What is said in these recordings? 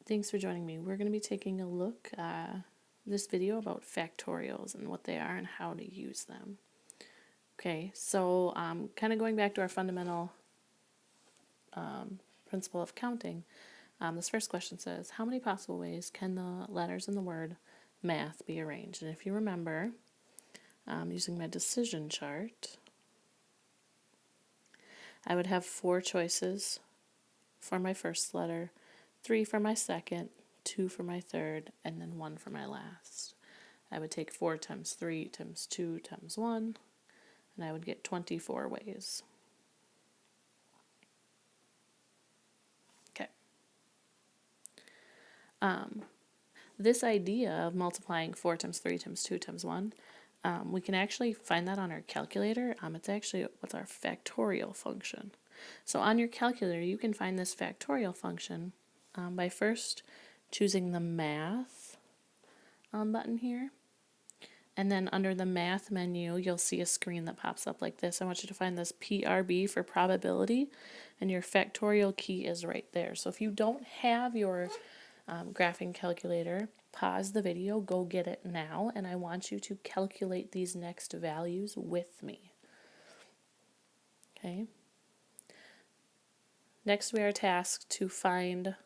Thanks for joining me. We're going to be taking a look this video about factorials and what they are and how to use them. Okay, so kind of going back to our fundamental principle of counting, this first question says, how many possible ways can the letters in the word math be arranged? And if you remember, using my decision chart, I would have 4 choices for my first letter, 3 for my second, 2 for my third, and then 1 for my last. I would take 4 times 3 times 2 times 1, and I would get 24 ways. Okay. This idea of multiplying 4 times 3 times 2 times 1, we can actually find that on our calculator. It's actually what's our factorial function. So on your calculator, you can find this factorial function by first choosing the math button here. And then under the math menu, you'll see a screen that pops up like this. I want you to find this PRB for probability, and your factorial key is right there. So if you don't have your graphing calculator, pause the video, go get it now, and I want you to calculate these next values with me. Okay. Next, we are tasked to find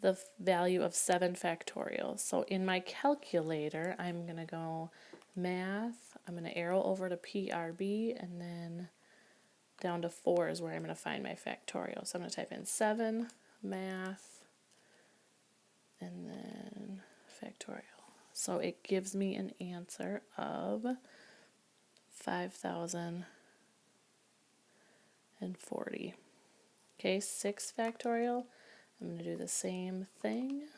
the value of 7 factorial. So in my calculator, I'm going to go math, I'm going to arrow over to PRB, and then down to 4 is where I'm going to find my factorial. So I'm going to type in 7, math, and then factorial. So it gives me an answer of 5,040. Okay, 6 factorial. I'm going to do the same thing,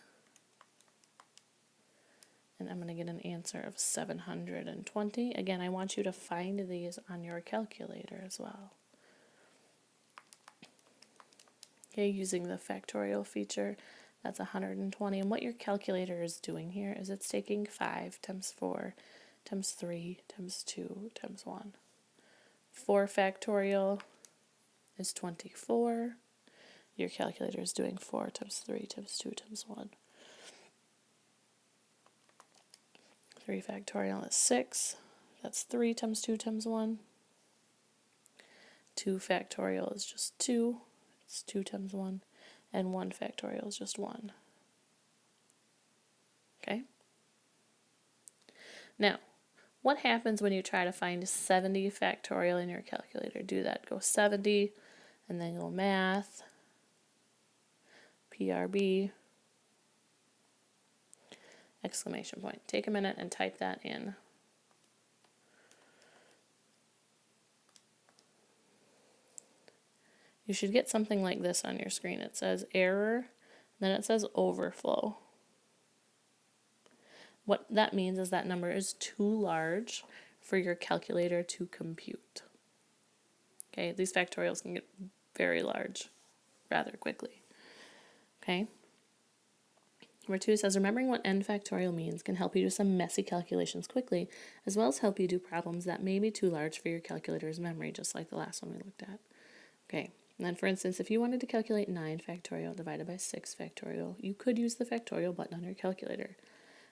and I'm going to get an answer of 720. Again, I want you to find these on your calculator as well. Okay, using the factorial feature, that's 120. And what your calculator is doing here is it's taking 5 times 4 times 3 times 2 times 1. 4 factorial is 24. Your calculator is doing 4 times 3 times 2 times 1. 3 factorial is 6. That's 3 times 2 times 1. 2 factorial is just 2. It's 2 times 1. And 1 factorial is just 1. Okay? Now, what happens when you try to find 70 factorial in your calculator? Do that. Go 70, and then go math, PRB, exclamation point. Take a minute and type that in. You should get something like this on your screen. It says error, then it says overflow. What that means is that number is too large for your calculator to compute. Okay, these factorials can get very large rather quickly. Okay. Number 2 says, remembering what n factorial means can help you do some messy calculations quickly, as well as help you do problems that may be too large for your calculator's memory, just like the last one we looked at. Okay, and then for instance, if you wanted to calculate 9 factorial divided by 6 factorial, you could use the factorial button on your calculator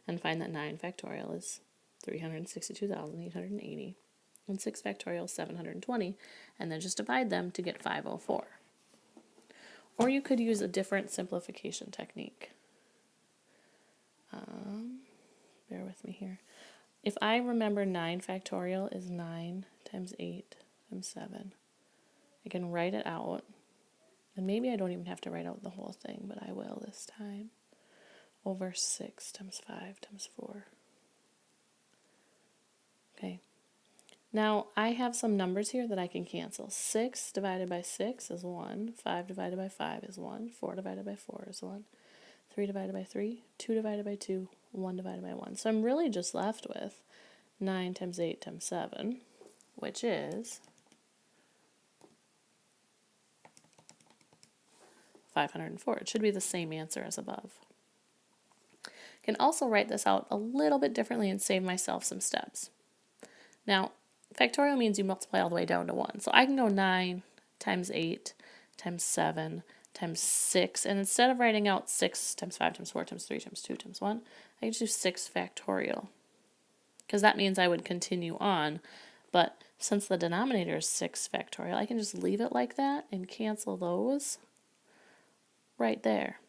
and find that 9 factorial is 362,880, and 6 factorial is 720, and then just divide them to get 504. Or you could use a different simplification technique. Bear with me here. If I remember 9 factorial is 9 times 8 times 7, I can write it out. And maybe I don't even have to write out the whole thing, but I will this time. Over 6 times 5 times 4. Okay. Now, I have some numbers here that I can cancel. 6 divided by 6 is 1. 5 divided by 5 is 1. 4 divided by 4 is 1. 3 divided by 3. 2 divided by 2. 1 divided by 1. So I'm really just left with 9 times 8 times 7, which is 504. It should be the same answer as above. I can also write this out a little bit differently and save myself some steps. Now, factorial means you multiply all the way down to 1. So I can go 9 times 8 times 7 times 6. And instead of writing out 6 times 5 times 4 times 3 times 2 times 1, I can just do 6 factorial. Because that means I would continue on. But since the denominator is 6 factorial, I can just leave it like that and cancel those right there.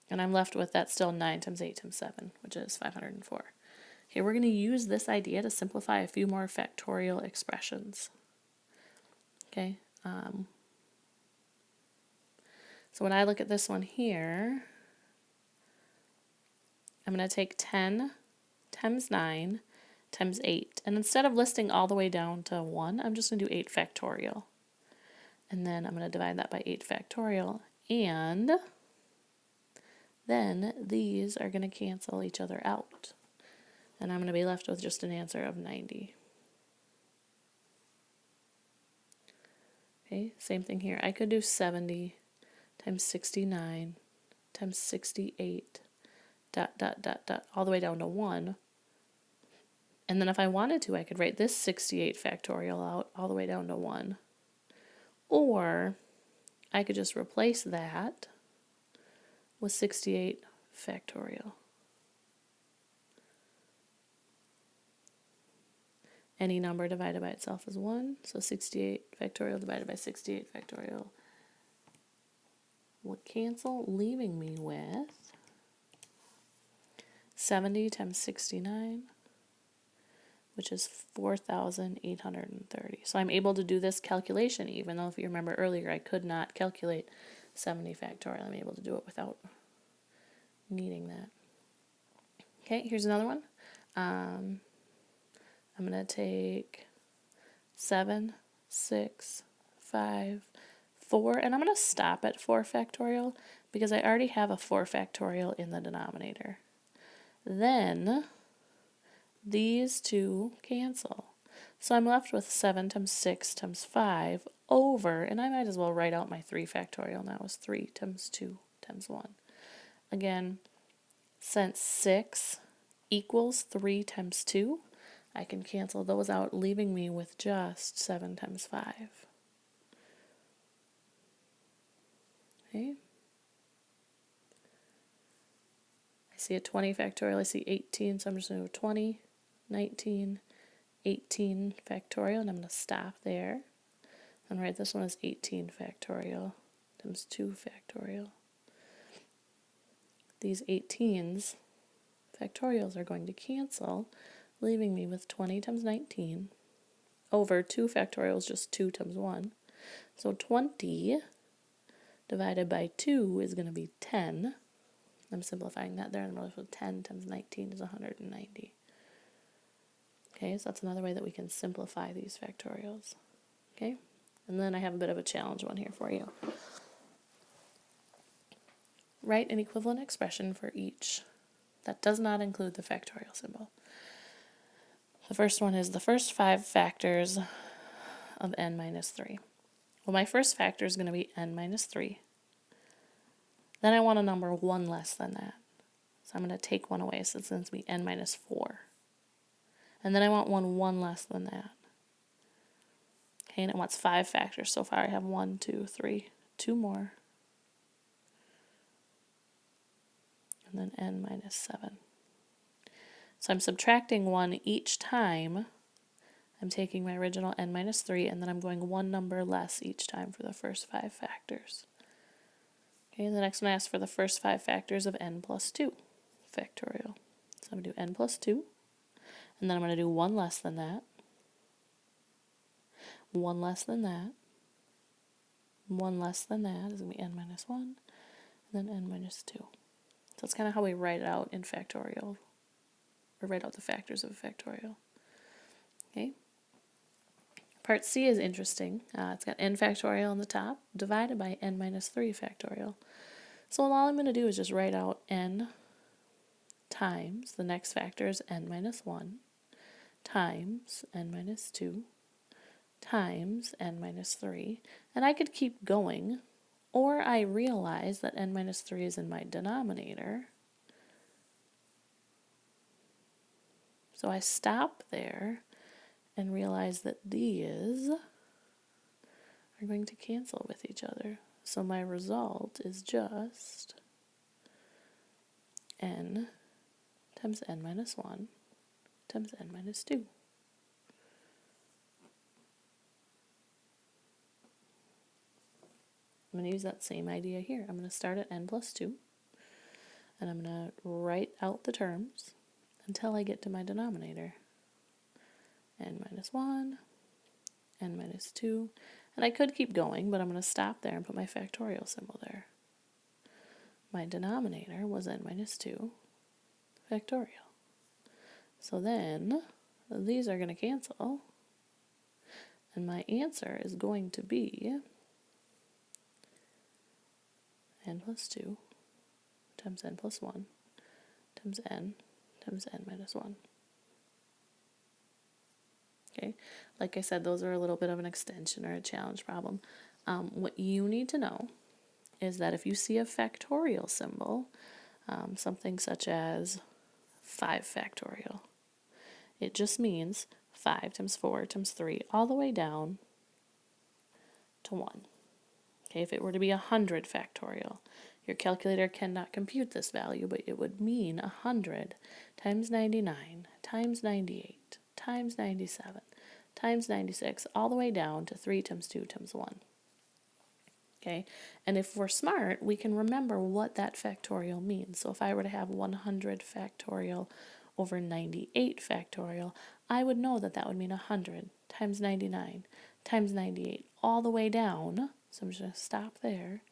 And I'm left with that still 9 times 8 times 7, which is 504. Okay, we're going to use this idea to simplify a few more factorial expressions. Okay, so when I look at this one here, I'm going to take 10 times 9 times 8. And instead of listing all the way down to 1, I'm just going to do 8 factorial. And then I'm going to divide that by 8 factorial. And then these are going to cancel each other out. And I'm going to be left with just an answer of 90. Okay, same thing here. I could do 70 times 69 times 68, all the way down to 1. And then if I wanted to, I could write this 68 factorial out all the way down to 1. Or I could just replace that with 68 factorial. Any number divided by itself is 1, so 68 factorial divided by 68 factorial would cancel, leaving me with 70 times 69, which is 4,830. So I'm able to do this calculation, even though if you remember earlier I could not calculate 70 factorial. I'm able to do it without needing that. Okay, here's another one. I'm going to take 7, 6, 5, 4, and I'm going to stop at 4 factorial because I already have a 4 factorial in the denominator. Then these two cancel. So I'm left with 7 times 6 times 5 over, and I might as well write out my 3 factorial now as 3 times 2 times 1. Again, since 6 equals 3 times 2, I can cancel those out, leaving me with just 7 times 5. Okay. I see a 20 factorial, I see 18, so I'm just going to do 20, 19, 18 factorial, and I'm going to stop there. And write this one as 18 factorial times 2 factorial. These 18s factorials are going to cancel, leaving me with 20 times 19 over 2 factorial is just 2 times 1. So 20 divided by 2 is going to be 10. I'm simplifying that there, and I'm left with 10 times 19 is 190. Okay, so that's another way that we can simplify these factorials. Okay, and then I have a bit of a challenge one here for you. Write an equivalent expression for each that does not include the factorial symbol. The first one is the first 5 factors of n minus 3. Well, my first factor is going to be n minus 3. Then I want a number 1 less than that. So I'm going to take 1 away, so it's going to be n minus 4. And then I want 1 less than that. Okay, and it wants 5 factors. So far I have 1, 2, 3, 2 more. And then n minus 7. So I'm subtracting 1 each time. I'm taking my original n minus 3, and then I'm going 1 number less each time for the first 5 factors. Okay, the next one asks for the first 5 factors of n plus 2 factorial. So I'm going to do n plus 2, and then I'm going to do 1 less than that, 1 less than that, 1 less than that is going to be n minus 1, and then n minus 2. So that's kind of how we write it out in factorial, or write out the factors of a factorial. Okay. Part C is interesting. It's got n factorial on the top divided by n minus 3 factorial. So all I'm going to do is just write out n times, the next factor is n minus 1, times n minus 2, times n minus 3. And I could keep going, or I realize that n minus 3 is in my denominator. So I stop there and realize that these are going to cancel with each other. So my result is just n times n minus 1 times n minus 2. I'm going to use that same idea here. I'm going to start at n plus 2, and I'm going to write out the terms until I get to my denominator. N minus 1, n minus 2, and I could keep going, but I'm going to stop there and put my factorial symbol there. My denominator was n minus 2 factorial. So then these are going to cancel, and my answer is going to be n plus 2 times n plus 1 times n minus 1. Okay, like I said, those are a little bit of an extension or a challenge problem. What you need to know is that if you see a factorial symbol, something such as 5 factorial, it just means 5 times 4 times 3 all the way down to 1. Okay, if it were to be 100 factorial, your calculator cannot compute this value, but it would mean 100 times 99 times 98 times 97 times 96 all the way down to 3 times 2 times 1. Okay, and if we're smart, we can remember what that factorial means. So if I were to have 100 factorial over 98 factorial, I would know that that would mean 100 times 99 times 98 all the way down. So I'm just going to stop there.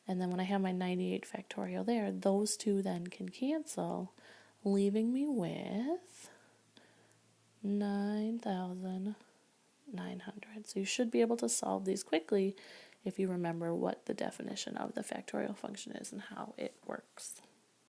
And then when I have my 98 factorial there, those two then can cancel, leaving me with 9,900. So you should be able to solve these quickly if you remember what the definition of the factorial function is and how it works.